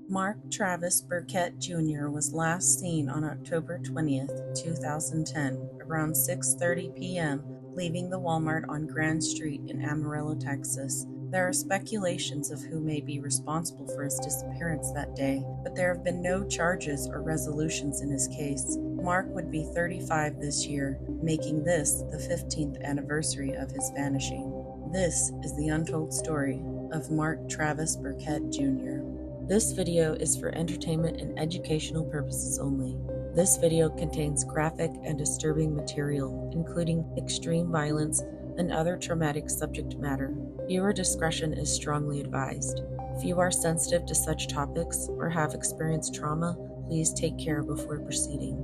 Mark Travis Burkette Jr. was last seen on October 20th, 2010, around 6:30 p.m., leaving the Walmart on Grand Street in Amarillo, Texas. There are speculations of who may be responsible for his disappearance that day, but there have been no charges or resolutions in his case. Mark would be 35 this year, making this the 15th anniversary of his vanishing. This is the untold story of Mark Travis Burkette Jr. This video is for entertainment and educational purposes only. This video contains graphic and disturbing material, including extreme violence and other traumatic subject matter. Viewer discretion is strongly advised. If you are sensitive to such topics or have experienced trauma, please take care before proceeding.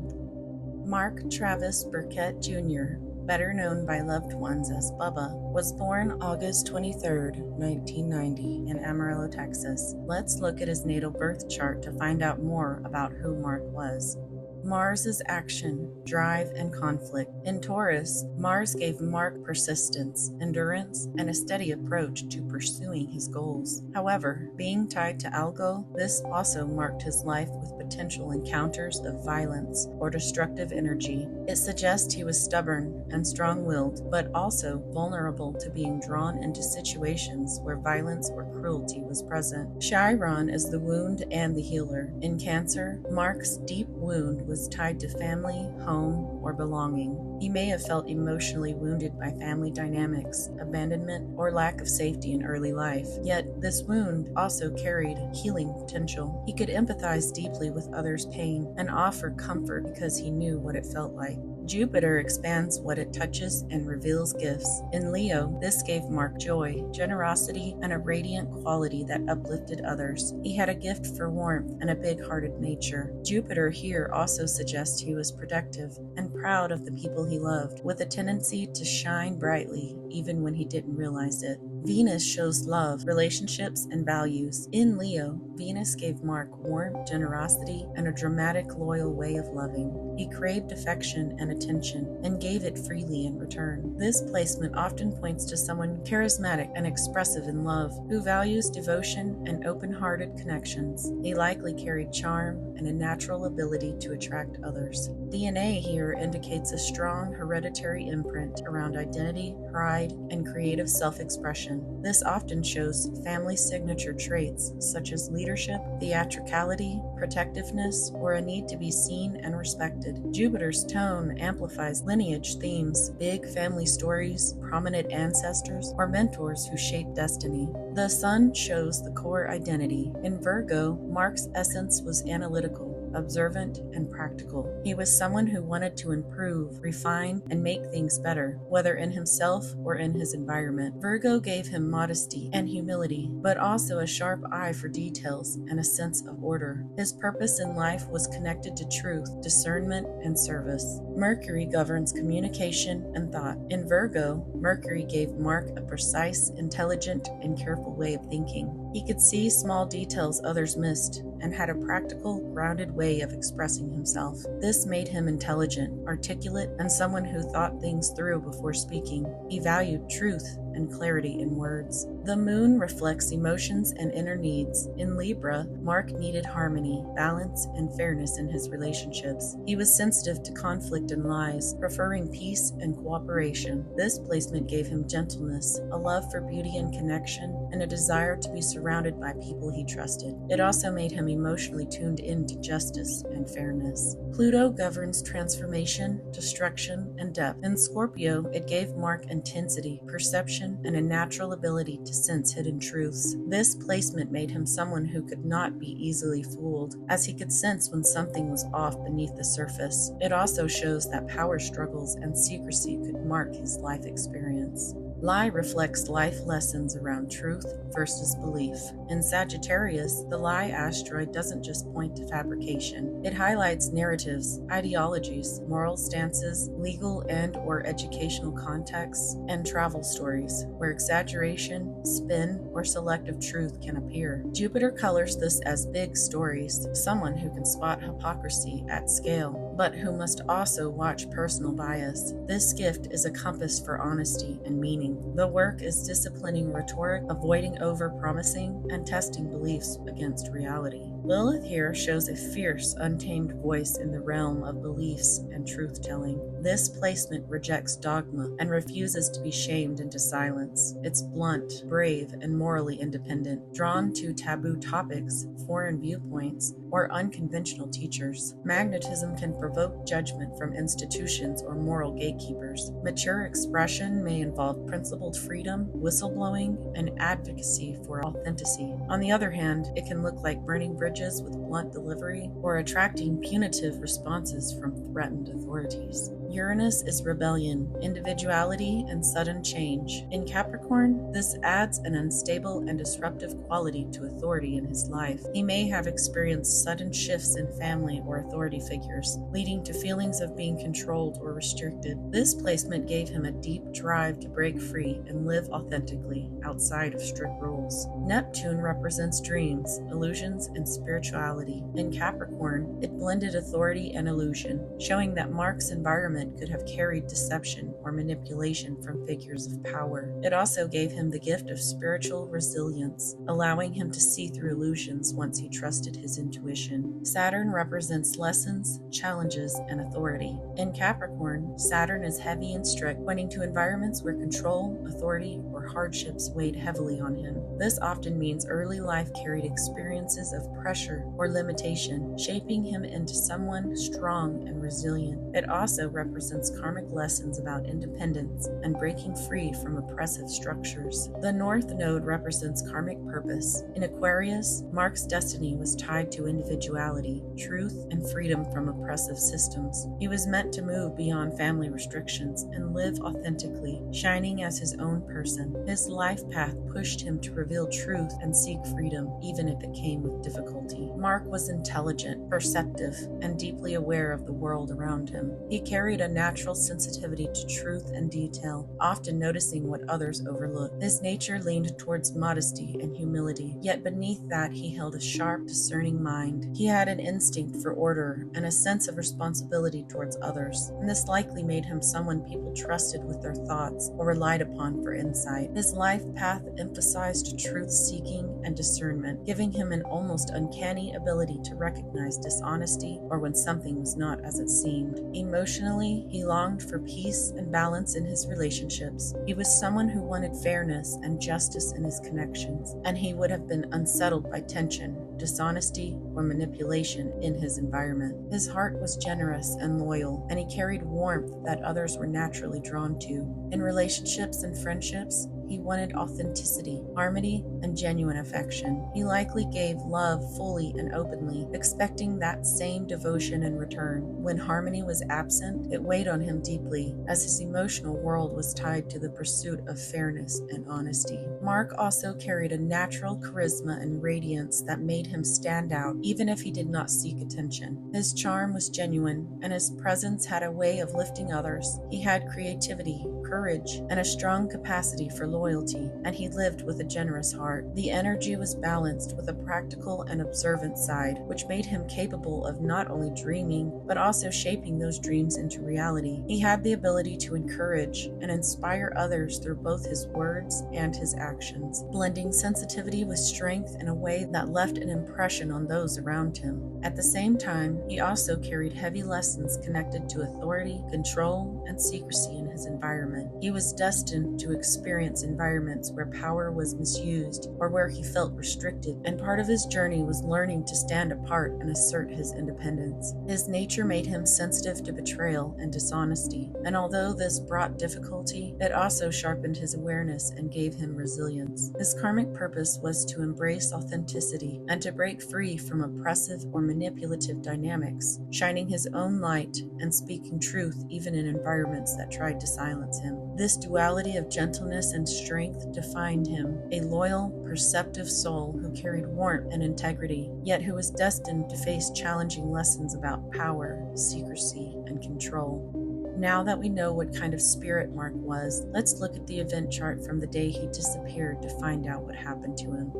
Mark Travis Burkette Jr., better known by loved ones as Bubba, was born August 23, 1990, in Amarillo, Texas. Let's look at his natal birth chart to find out more about who Mark was. Mars is action, drive, and conflict. In Taurus, Mars gave Mark persistence, endurance, and a steady approach to pursuing his goals. However, being tied to Algo, this also marked his life with potential encounters of violence or destructive energy. It suggests he was stubborn and strong-willed, but also vulnerable to being drawn into situations where violence or cruelty was present. Chiron is the wound and the healer. In Cancer, Mark's deep wound was tied to family, home, or belonging. He may have felt emotionally wounded by family dynamics, abandonment, or lack of safety in early life. Yet, this wound also carried healing potential. He could empathize deeply with others' pain and offer comfort because he knew what it felt like. Jupiter expands what it touches and reveals gifts. In Leo, this gave Mark joy, generosity, and a radiant quality that uplifted others. He had a gift for warmth and a big-hearted nature. Jupiter here also suggests he was protective and proud of the people he loved, with a tendency to shine brightly even when he didn't realize it. Venus shows love, relationships, and values. In Leo, Venus gave Mark warmth, generosity, and a dramatic, loyal way of loving. He craved affection and attention and gave it freely in return. This placement often points to someone charismatic and expressive in love, who values devotion and open-hearted connections. He likely carried charm and a natural ability to attract others. DNA here indicates a strong hereditary imprint around identity, pride, and creative self-expression. This often shows family signature traits such as leadership, theatricality, protectiveness, or a need to be seen and respected. Jupiter's tone amplifies lineage themes, big family stories, prominent ancestors, or mentors who shape destiny. The Sun shows the core identity. In Virgo, Mark's essence was analytical, observant, and practical. He was someone who wanted to improve, refine, and make things better, whether in himself or in his environment. Virgo gave him modesty and humility, but also a sharp eye for details and a sense of order. His purpose in life was connected to truth, discernment, and service. Mercury governs communication and thought. In Virgo, Mercury gave Mark a precise, intelligent, and careful way of thinking. He could see small details others missed and had a practical, grounded way of expressing himself. This made him intelligent, articulate, and someone who thought things through before speaking. He valued truth and clarity in words. The moon reflects emotions and inner needs. In Libra, Mark needed harmony, balance, and fairness in his relationships. He was sensitive to conflict and lies, preferring peace and cooperation. This placement gave him gentleness, a love for beauty and connection, and a desire to be surrounded by people he trusted. It also made him emotionally tuned into justice and fairness. Pluto governs transformation, destruction, and depth. In Scorpio, it gave Mark intensity, perception, and a natural ability to sense hidden truths. This placement made him someone who could not be easily fooled, as he could sense when something was off beneath the surface. It also shows that power struggles and secrecy could mark his life experience. Lie reflects life lessons around truth versus belief. In Sagittarius, the lie asteroid doesn't just point to fabrication. It highlights narratives, ideologies, moral stances, legal and/or educational contexts, and travel stories, where exaggeration, spin, or selective truth can appear. Jupiter colors this as big stories, someone who can spot hypocrisy at scale. but who must also watch personal bias. This gift is a compass for honesty and meaning. The work is disciplining rhetoric, avoiding over-promising, and testing beliefs against reality. Lilith here shows a fierce, untamed voice in the realm of beliefs and truth-telling. This placement rejects dogma and refuses to be shamed into silence. It's blunt, brave, and morally independent, drawn to taboo topics, foreign viewpoints, or unconventional teachers. Magnetism can provoke judgment from institutions or moral gatekeepers. Mature expression may involve principled freedom, whistleblowing, and advocacy for authenticity. On the other hand, it can look like burning bridges with blunt delivery or attracting punitive responses from threatened authorities. Uranus is rebellion, individuality, and sudden change. In Capricorn, this adds an unstable and disruptive quality to authority in his life. He may have experienced sudden shifts in family or authority figures, leading to feelings of being controlled or restricted. This placement gave him a deep drive to break free and live authentically outside of strict rules. Neptune represents dreams, illusions, and spirituality. In Capricorn, it blended authority and illusion, showing that Mark's environment could have carried deception or manipulation from figures of power. It also gave him the gift of spiritual resilience, allowing him to see through illusions once he trusted his intuition. Saturn represents lessons, challenges, and authority. In Capricorn, Saturn is heavy and strict, pointing to environments where control, authority, or hardships weighed heavily on him. This often means early life carried experiences of pressure or limitation, shaping him into someone strong and resilient. It also represents karmic lessons about independence and breaking free from oppressive structures. The North Node represents karmic purpose. In Aquarius, Mark's destiny was tied to individuality, truth, and freedom from oppressive systems. He was meant to move beyond family restrictions and live authentically, shining as his own person. His life path pushed him to reveal truth and seek freedom, even if it came with difficulty. Mark was intelligent, perceptive, and deeply aware of the world around him. He carried a natural sensitivity to truth and detail, often noticing what others overlook. His nature leaned towards modesty and humility, yet beneath that he held a sharp, discerning mind. He had an instinct for order and a sense of responsibility towards others, and this likely made him someone people trusted with their thoughts or relied upon for insight. His life path emphasized truth-seeking and discernment, giving him an almost uncanny ability to recognize dishonesty or when something was not as it seemed. Emotionally, he longed for peace and balance in his relationships. He was someone who wanted fairness and justice in his connections, and he would have been unsettled by tension, dishonesty, or manipulation in his environment. His heart was generous and loyal, and he carried warmth that others were naturally drawn to. In relationships and friendships, he wanted authenticity, harmony, and genuine affection. He likely gave love fully and openly, expecting that same devotion in return. When harmony was absent, it weighed on him deeply, as his emotional world was tied to the pursuit of fairness and honesty. Mark also carried a natural charisma and radiance that made him stand out, even if he did not seek attention. His charm was genuine, and his presence had a way of lifting others. He had creativity, courage, and a strong capacity for loyalty, and he lived with a generous heart. The energy was balanced with a practical and observant side, which made him capable of not only dreaming, but also shaping those dreams into reality. He had the ability to encourage and inspire others through both his words and his actions, blending sensitivity with strength in a way that left an impression on those around him. At the same time, he also carried heavy lessons connected to authority, control, and secrecy in his environment. He was destined to experience environments where power was misused or where he felt restricted, and part of his journey was learning to stand apart and assert his independence. His nature made him sensitive to betrayal and dishonesty, and although this brought difficulty, it also sharpened his awareness and gave him resilience. His karmic purpose was to embrace authenticity and to break free from oppressive or manipulative dynamics, shining his own light and speaking truth even in environments that tried to silence him. This duality of gentleness and strength defined him, a loyal, perceptive soul who carried warmth and integrity, yet who was destined to face challenging lessons about power, secrecy, and control. Now that we know what kind of spirit Mark was, let's look at the event chart from the day he disappeared to find out what happened to him.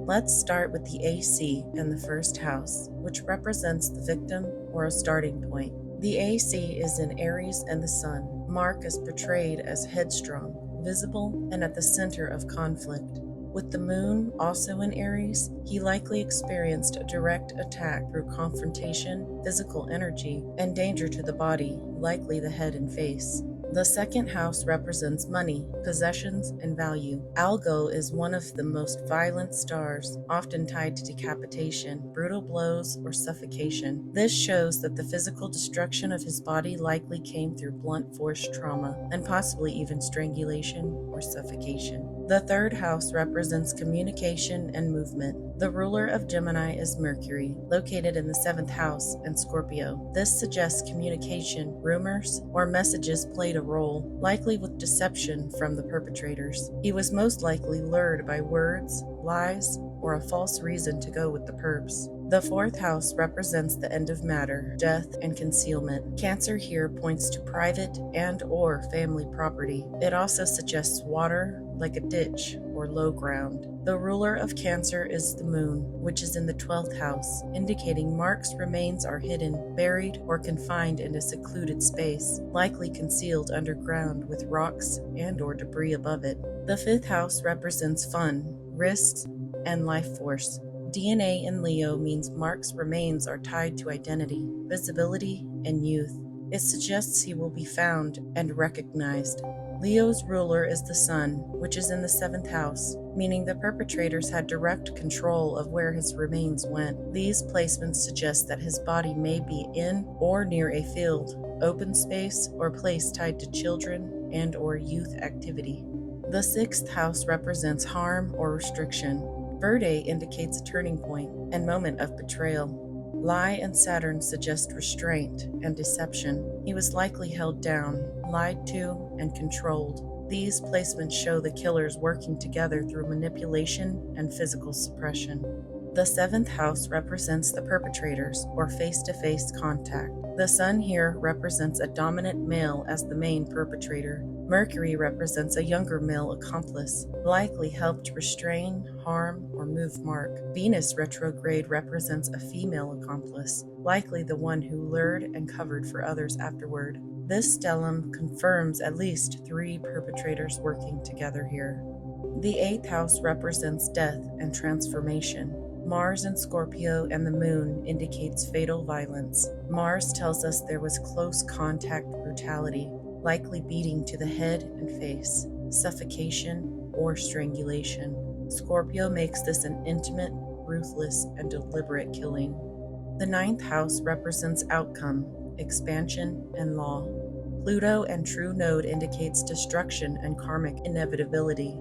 Let's start with the AC and the first house, which represents the victim or a starting point. The AC is in Aries and the Sun. Mark is portrayed as headstrong, visible, and at the center of conflict. With the moon also in Aries, he likely experienced a direct attack through confrontation, physical energy, and danger to the body, likely the head and face. The second house represents money, possessions, and value. Algol is one of the most violent stars, often tied to decapitation, brutal blows, or suffocation. This shows that the physical destruction of his body likely came through blunt force trauma, and possibly even strangulation or suffocation. The third house represents communication and movement. The ruler of Gemini is Mercury, located in the 7th house and Scorpio. This suggests communication, rumors, or messages played a role, likely with deception from the perpetrators. He was most likely lured by words, lies, or a false reason to go with the perps. The 4th house represents the end of matter, death, and concealment. Cancer here points to private and/or family property. It also suggests water, like a ditch or low ground. The ruler of Cancer is the moon, which is in the 12th house, indicating Mark's remains are hidden, buried, or confined in a secluded space, likely concealed underground with rocks and/or debris above it. The 5th house represents fun, risks, and life force. DNA in Leo means Mark's remains are tied to identity, visibility, and youth. It suggests he will be found and recognized. Leo's ruler is the Sun, which is in the 7th house, meaning the perpetrators had direct control of where his remains went. These placements suggest that his body may be in or near a field, open space, or place tied to children and/or youth activity. The 6th house represents harm or restriction. Verde indicates a turning point and moment of betrayal. Lie and Saturn suggest restraint and deception. He was likely held down, lied to, and controlled. These placements show the killers working together through manipulation and physical suppression. The 7th house represents the perpetrators, or face-to-face contact. The Sun here represents a dominant male as the main perpetrator. Mercury represents a younger male accomplice, likely helped restrain, harm, or move Mark. Venus retrograde represents a female accomplice, likely the one who lured and covered for others afterward. This stellium confirms at least 3 perpetrators working together here. The 8th house represents death and transformation. Mars in Scorpio and the moon indicates fatal violence. Mars tells us there was close contact brutality, likely beating to the head and face, suffocation, or strangulation. Scorpio makes this an intimate, ruthless, and deliberate killing. The 9th house represents outcome, expansion, and law. Pluto and True Node indicates destruction and karmic inevitability.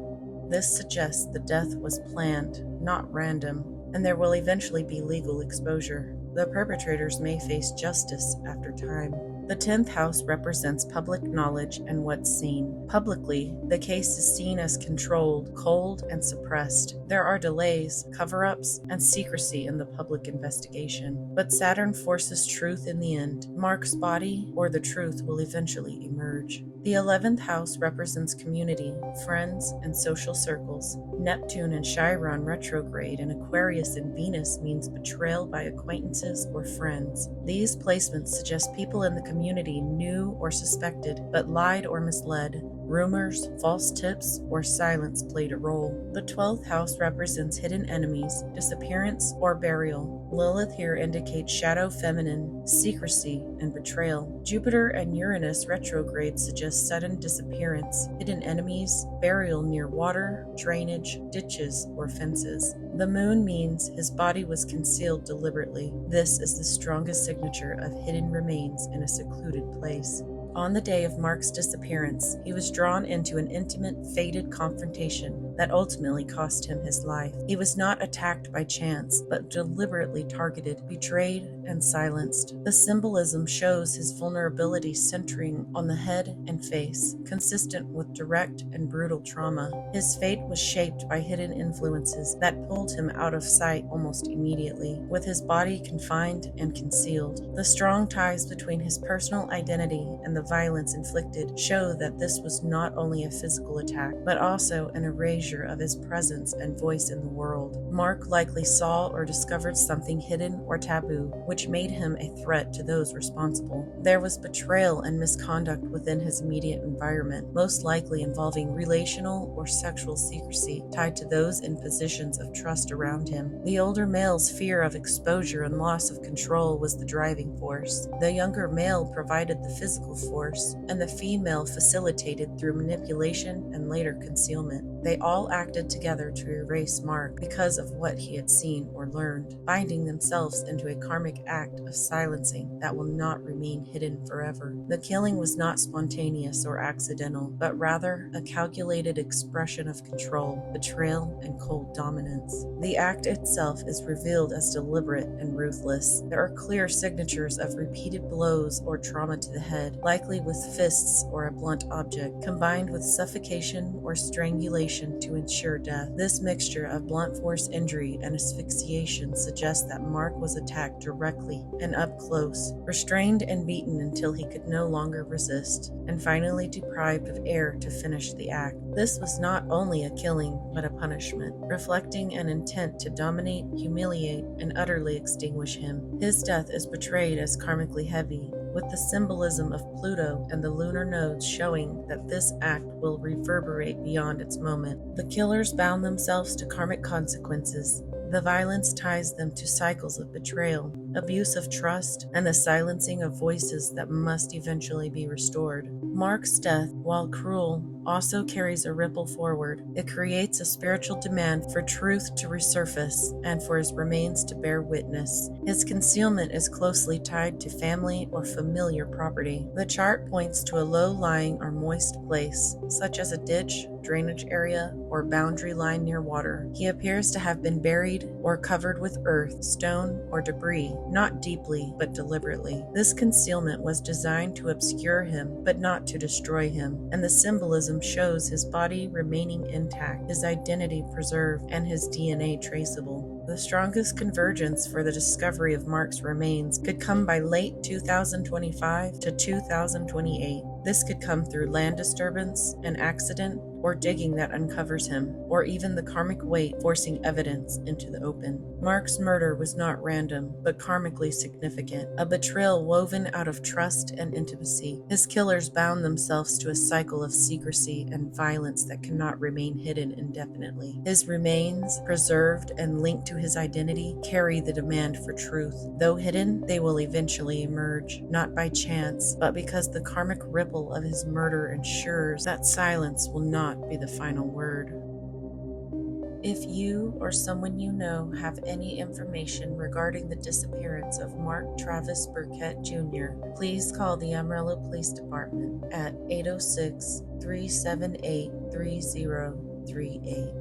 This suggests the death was planned, not random, and there will eventually be legal exposure. The perpetrators may face justice after time. The 10th house represents public knowledge and what's seen. Publicly, the case is seen as controlled, cold, and suppressed. There are delays, cover-ups, and secrecy in the public investigation. But Saturn forces truth in the end. Mark's body or the truth will eventually emerge. The 11th house represents community, friends, and social circles. Neptune and Chiron retrograde and Aquarius and Venus means betrayal by acquaintances or friends. These placements suggest people in the community knew or suspected, but lied or misled. Rumors, false tips, or silence played a role. The 12th house represents hidden enemies, disappearance, or burial. Lilith here indicates shadow feminine, secrecy, and betrayal. Jupiter and Uranus retrograde suggest sudden disappearance, hidden enemies, burial near water, drainage, ditches, or fences. The moon means his body was concealed deliberately. This is the strongest signature of hidden remains in a secluded place. On the day of Mark's disappearance, he was drawn into an intimate, fated confrontation that ultimately cost him his life. He was not attacked by chance, but deliberately targeted, betrayed, and silenced. The symbolism shows his vulnerability centering on the head and face, consistent with direct and brutal trauma. His fate was shaped by hidden influences that pulled him out of sight almost immediately, with his body confined and concealed. The strong ties between his personal identity and the violence inflicted show that this was not only a physical attack, but also an erasure measure of his presence and voice in the world. Mark likely saw or discovered something hidden or taboo, which made him a threat to those responsible. There was betrayal and misconduct within his immediate environment, most likely involving relational or sexual secrecy tied to those in positions of trust around him. The older male's fear of exposure and loss of control was the driving force. The younger male provided the physical force, and the female facilitated through manipulation and later concealment. They all acted together to erase Mark because of what he had seen or learned, binding themselves into a karmic act of silencing that will not remain hidden forever. The killing was not spontaneous or accidental, but rather a calculated expression of control, betrayal, and cold dominance. The act itself is revealed as deliberate and ruthless. There are clear signatures of repeated blows or trauma to the head, likely with fists or a blunt object, combined with suffocation or strangulation to ensure death. This mixture of blunt force injury and asphyxiation suggests that Mark was attacked directly and up close, restrained and beaten until he could no longer resist, and finally deprived of air to finish the act. This was not only a killing, but a punishment, reflecting an intent to dominate, humiliate, and utterly extinguish him. His death is portrayed as karmically heavy, with the symbolism of Pluto and the lunar nodes showing that this act will reverberate beyond its moment. The killers bound themselves to karmic consequences. The violence ties them to cycles of betrayal, abuse of trust, and the silencing of voices that must eventually be restored. Mark's death, while cruel, also carries a ripple forward. It creates a spiritual demand for truth to resurface and for his remains to bear witness. His concealment is closely tied to family or familiar property. The chart points to a low-lying or moist place, such as a ditch, drainage area, or boundary line near water. He appears to have been buried or covered with earth, stone, or debris, not deeply but deliberately. This concealment was designed to obscure him, but not to destroy him, and the symbolism shows his body remaining intact, his identity preserved, and his DNA traceable. The strongest convergence for the discovery of Mark's remains could come by late 2025 to 2028. This could come through land disturbance, an accident, or digging that uncovers him, or even the karmic weight forcing evidence into the open. Mark's murder was not random, but karmically significant, a betrayal woven out of trust and intimacy. His killers bound themselves to a cycle of secrecy and violence that cannot remain hidden indefinitely. His remains, preserved and linked to his identity, carry the demand for truth. Though hidden, they will eventually emerge, not by chance, but because the karmic ripple of his murder ensures that silence will not be the final word. If you or someone you know have any information regarding the disappearance of Mark Travis Burkette Jr., please call the Amarillo Police Department at 806-378-3038.